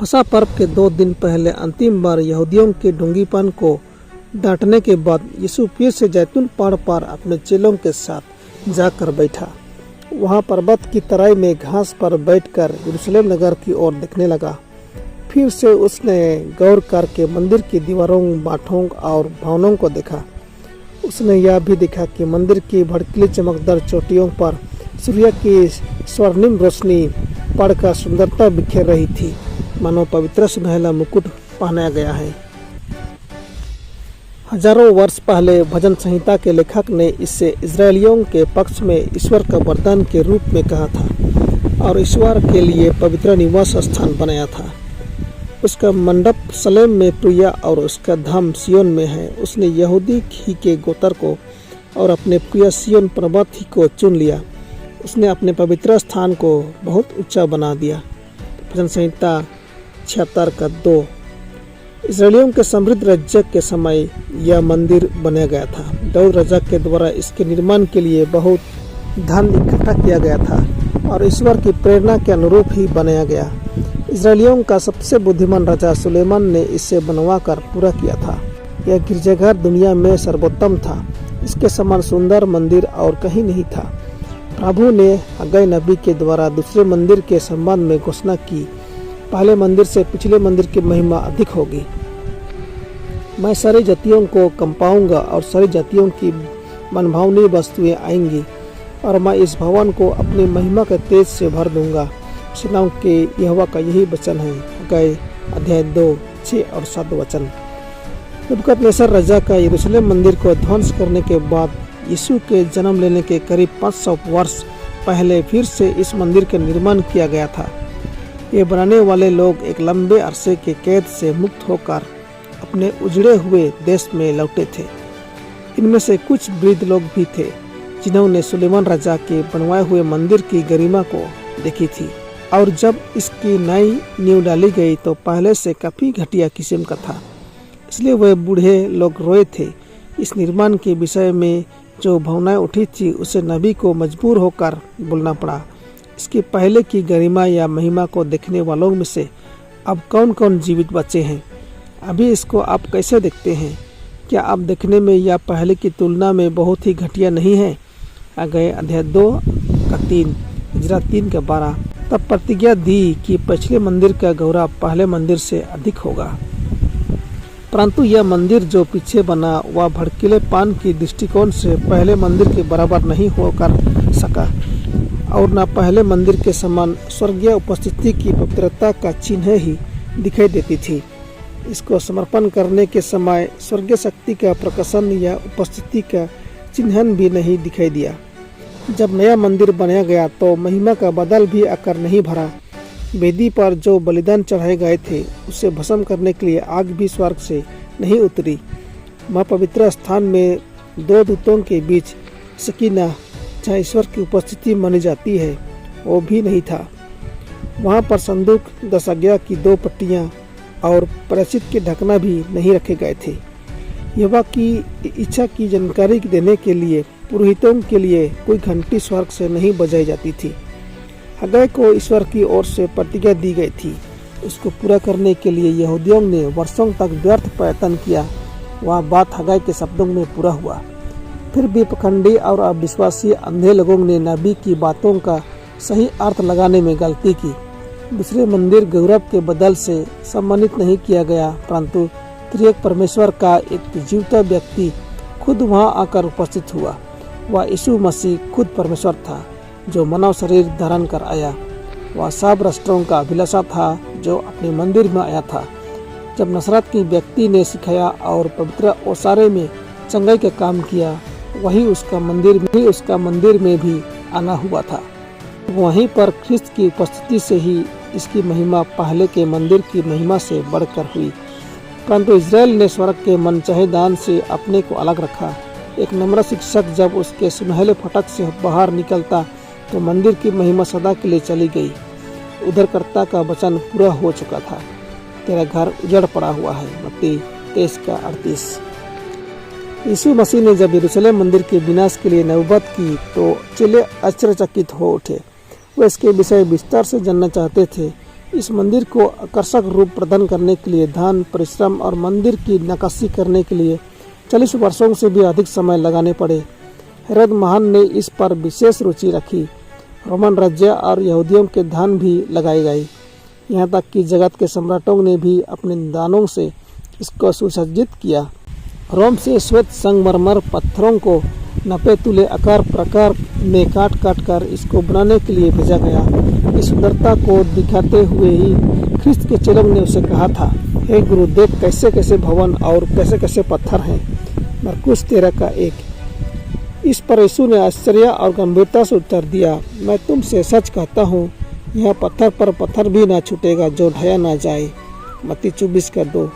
फसह पर्व के 2 दिन पहले अंतिम बार यहूदियों के ढोंगीपन को डांटने के बाद यीशु फिर से जैतून पहाड़ पर अपने चेलों के साथ जाकर बैठा। वहाँ पर्वत की तराई में घास पर बैठकर यरूशलेम नगर की ओर देखने लगा। फिर से उसने गौर करके मंदिर की दीवारों, बाटों और भवनों को देखा। उसने यह भी देखा कि मंदिर की भड़कीली चमकदार चोटियों पर सूर्य की स्वर्णिम रोशनी पड़कर सुंदरता बिखेर रही थी, मानो पवित्र सुनहला मुकुट पहनाया गया है। हजारों वर्ष पहले भजन संहिता के लेखक ने इसे इजरायलियों के पक्ष में ईश्वर का वरदान के रूप में कहा था और ईश्वर के लिए पवित्र निवास स्थान बनाया था। उसका मंडप सलेम में प्रिया और उसका धाम सियोन में है। उसने यहूदी ही के गोत्र को और अपने प्रिय सियोन पर्वत ही को चुन लिया। उसने अपने पवित्र स्थान को बहुत ऊंचा बना दिया। भजन संहिता 76 का 2। इजरायलियों के समृद्ध राज्य के समय यह मंदिर बनाया गया था। दाऊद राजा के द्वारा इसके निर्माण के लिए बहुत धन इकट्ठा किया गया था और ईश्वर की प्रेरणा के अनुरूप ही बनाया गया। इजरायलियों का सबसे बुद्धिमान राजा सुलेमान ने इसे बनवाकर पूरा किया था। यह गिरजाघर दुनिया में सर्वोत्तम था। इसके समान सुंदर मंदिर और कहीं नहीं था। प्रभु ने हग्गाई नबी के द्वारा दूसरे मंदिर के संबंध में घोषणा की, पहले मंदिर से पिछले मंदिर की महिमा अधिक होगी। मैं सारी जातियों को कंपाऊंगा और सारी जातियों की मनभावनी वस्तुएं आएंगी और मैं इस भवन को अपनी महिमा के तेज से भर दूंगा। सेनाओं के यहोवा का यही वचन है। हग्गाई अध्याय 2, 6 और 7 वचन। नबूकदनेस्सर राजा का यरूशलेम मंदिर को ध्वंस करने के बाद यीशु के जन्म लेने के करीब 500 वर्ष पहले फिर से इस मंदिर का निर्माण किया गया था। ये बनाने वाले लोग एक लंबे अरसे के कैद से मुक्त होकर अपने उजड़े हुए देश में लौटे थे। इनमें से कुछ वृद्ध लोग भी थे जिन्होंने सुलेमान राजा के बनवाए हुए मंदिर की गरिमा को देखी थी और जब इसकी नई नींव डाली गई तो पहले से काफ़ी घटिया किस्म का था। इसलिए वह बूढ़े लोग रोए थे। इस निर्माण के विषय में जो भावनाएं उठी थी उसे नबी को मजबूर होकर बोलना पड़ा। इसके पहले की गरिमा या महिमा को देखने वालों में से अब कौन कौन जीवित बचे हैं? अभी इसको आप कैसे देखते हैं? क्या आप देखने में या पहले की तुलना में बहुत ही घटिया नहीं है? हग्गाई अध्याय 2 का 3, हिजरा 3 का 12। तब प्रतिज्ञा दी कि पिछले मंदिर का गौरव पहले मंदिर से अधिक होगा। परंतु यह मंदिर जो पीछे बना वह भड़कीले पान की दृष्टिकोण से पहले मंदिर के बराबर नहीं होकर सका और न पहले मंदिर के समान स्वर्गीय उपस्थिति की पवित्रता का चिन्ह ही दिखाई देती थी। इसको समर्पण करने के समय स्वर्गीय शक्ति का प्रकाशन या उपस्थिति का चिन्ह भी नहीं दिखाई दिया। जब नया मंदिर बनाया गया तो महिमा का बादल भी आकर नहीं भरा। वेदी पर जो बलिदान चढ़ाए गए थे उसे भस्म करने के लिए आग भी स्वर्ग से नहीं उतरी। वह पवित्र स्थान में 2 दूतों के बीच सकीना, जहाँ ईश्वर की उपस्थिति मानी जाती है, वो भी नहीं था। वहाँ पर संदूक, 10 आज्ञा की 2 पट्टियाँ और प्रायश्चित के ढकना भी नहीं रखे गए थे। यहोवा की इच्छा की जानकारी देने के लिए पुरोहितों के लिए कोई घंटी स्वर्ग से नहीं बजाई जाती थी। हग्गाई को ईश्वर की ओर से प्रतिज्ञा दी गई थी। उसको पूरा करने के लिए यहूदियों ने वर्षों तक व्यर्थ प्रयत्न किया। वह बात हग्गाई के शब्दों में पूरा हुआ। फिर भी पखंडी और अविश्वासी अंधे लोगों ने नबी की बातों का सही अर्थ लगाने में गलती की। दूसरे मंदिर गौरव के बदल से सम्मानित नहीं किया गया, परंतु त्रिएक परमेश्वर का एक जीवता व्यक्ति खुद वहां आकर उपस्थित हुआ। वह यीशु मसीह खुद परमेश्वर था जो मानव शरीर धारण कर आया। वह सब राष्ट्रों का अभिलाषा था जो अपने मंदिर में आया था। जब नसरत की व्यक्ति ने सिखाया और पवित्र ओसारे में चंगाई का काम किया, वही उसका मंदिर में भी आना हुआ था। वहीं पर ख्रिस्त की उपस्थिति से ही इसकी महिमा पहले के मंदिर की महिमा से बढ़कर हुई। परंतु इजराइल ने स्वर्ग के मनचाहे दान से अपने को अलग रखा। एक नम्र शिक्षक जब उसके सुनहले फटक से बाहर निकलता तो मंदिर की महिमा सदा के लिए चली गई। उद्धारकर्ता का वचन पूरा हो चुका था। तेरा घर उजड़ पड़ा हुआ है। मत्ती 23 का 38। यीशु मसीह ने जब यरूशलेम मंदिर के विनाश के लिए नबूवत की तो चेले आश्चर्यचकित हो उठे। वे इसके विषय विस्तार से जानना चाहते थे। इस मंदिर को आकर्षक रूप प्रदान करने के लिए धन, परिश्रम और मंदिर की नक्काशी करने के लिए 40 वर्षों से भी अधिक समय लगाने पड़े। हेरोद महान ने इस पर विशेष रुचि रखी। रोमन राज्य और यहूदियों के धन भी लगाए गए, यहाँ तक कि जगत के सम्राटों ने भी अपने दानों से इसको सुसज्जित किया। रोम से श्वेत संगमरमर पत्थरों को नपे तुले आकार प्रकार में काट काट कर इसको बनाने के लिए भेजा गया। इस सुंदरता को दिखाते हुए ही ख्रिस्त के चेलों ने उसे कहा था, हे गुरु, देख कैसे कैसे भवन और कैसे कैसे पत्थर हैं। मरकुस 13:1। इस पर यीशु ने आश्चर्य और गंभीरता से उत्तर दिया, मैं तुमसे सच कहता हूँ, यह पत्थर पर पत्थर भी ना छूटेगा जो ढाया ना जाए। मत्ती 24:2।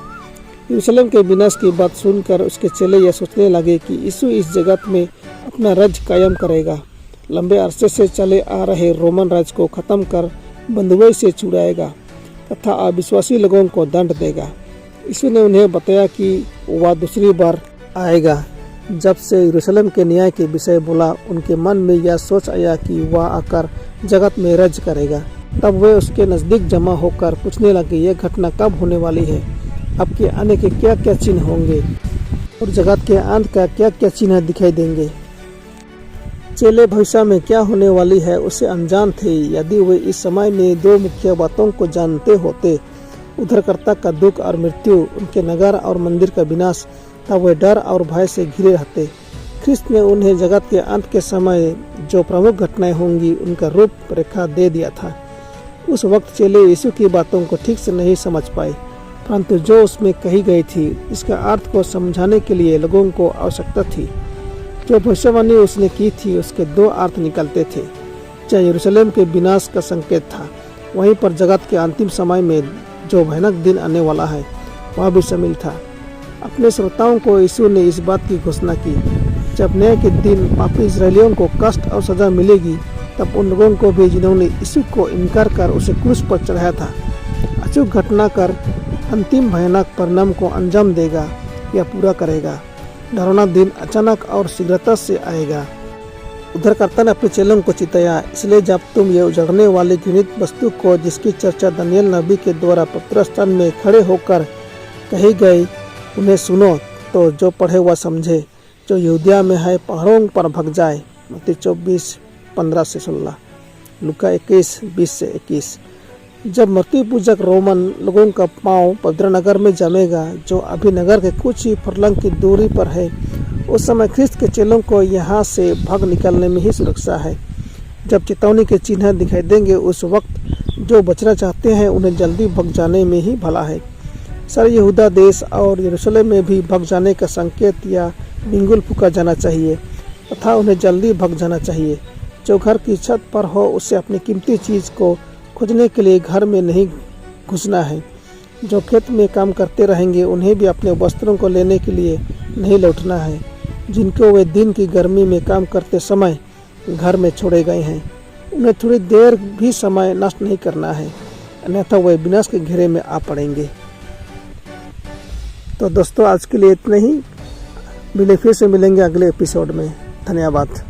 यरूशलेम के विनाश की बात सुनकर उसके चेले यह सोचने लगे कि यीशु इस जगत में अपना राज्य कायम करेगा, लंबे अरसे से चले आ रहे रोमन राज्य को खत्म कर बंधुआई से छुड़ाएगा तथा अविश्वासी लोगों को दंड देगा। यीशु ने उन्हें बताया कि वह दूसरी बार आएगा। जब से यरूशलेम के न्याय के विषय बोला, उनके मन में यह सोच आया कि वह आकर जगत में राज्य करेगा। तब वे उसके नज़दीक जमा होकर पूछने लगे, यह घटना कब होने वाली है? अब के आने के क्या क्या चिन्ह होंगे और जगत के अंत का क्या क्या चिन्ह दिखाई देंगे? चेले भविष्य में क्या होने वाली है उसे अनजान थे। यदि वे इस समय में दो मुख्य बातों को जानते होते, उद्धारकर्ता का दुख और मृत्यु, उनके नगर और मंदिर का विनाश, तब वे डर और भय से घिरे रहते। ख्रिस्त ने उन्हें जगत के अंत के समय जो प्रमुख घटनाएं होंगी उनका रूप रेखा दे दिया था। उस वक्त चेले यीशु की बातों को ठीक से नहीं समझ पाए, परंतु जो उसमें कही गई थी इसका अर्थ को समझाने के लिए लोगों को आवश्यकता थी। जो भविष्यवाणी उसने की थी उसके दो अर्थ निकलते थे। चाहे यरूशलेम के विनाश का संकेत था, वहीं पर जगत के अंतिम समय में जो भयानक दिन आने वाला है वह भी शामिल था। अपने श्रोताओं को यीशु ने इस बात की घोषणा की, जब न्याय के दिन पापी इस्राएलियों को कष्ट और सजा मिलेगी, तब उन लोगों को भी जिन्होंने यीशु को इनकार कर उसे क्रूस पर चढ़ाया था। अचूक घटना कर अंतिम भयानक परिणाम को अंजाम देगा या पूरा करेगा। डरावना दिन अचानक और शीघ्रता से आएगा। उद्धारकर्ता ने अपने चेलों को चिताया, इसलिए जब तुम ये उजड़ने वाली घृणित वस्तु को, जिसकी चर्चा दानियेल नबी के द्वारा पवित्र स्थान में खड़े होकर कही गई, उन्हें सुनो, तो जो पढ़े वह समझे। जो यहूदिया में है पहाड़ों पर भग जाए। मत्ती 24:15-16। लूका 21:20-21। जब मृत्यु पूजक रोमन लोगों का पांव पवित्र नगर में जमेगा, जो अभी नगर के कुछ ही फर्लंग की दूरी पर है, उस समय ख्रिस्त के चेलों को यहाँ से भाग निकलने में ही सुरक्षा है। जब चेतावनी के चिन्ह दिखाई देंगे, उस वक्त जो बचना चाहते हैं उन्हें जल्दी भग जाने में ही भला है। सारे यहूदा देश और यरूशलेम में भी भग जाने का संकेत या बिंगुल फूका जाना चाहिए तथा उन्हें जल्दी भग जाना चाहिए। जो घर की छत पर हो उसे अपनी कीमती चीज़ को खोजने के लिए घर में नहीं घुसना है। जो खेत में काम करते रहेंगे उन्हें भी अपने वस्त्रों को लेने के लिए नहीं लौटना है, जिनको वे दिन की गर्मी में काम करते समय घर में छोड़े गए हैं। उन्हें थोड़ी देर भी समय नष्ट नहीं करना है, अन्यथा वे विनाश के घेरे में आ पड़ेंगे। तो दोस्तों, आज के लिए इतना ही। फिर से मिलेंगे अगले एपिसोड में। धन्यवाद।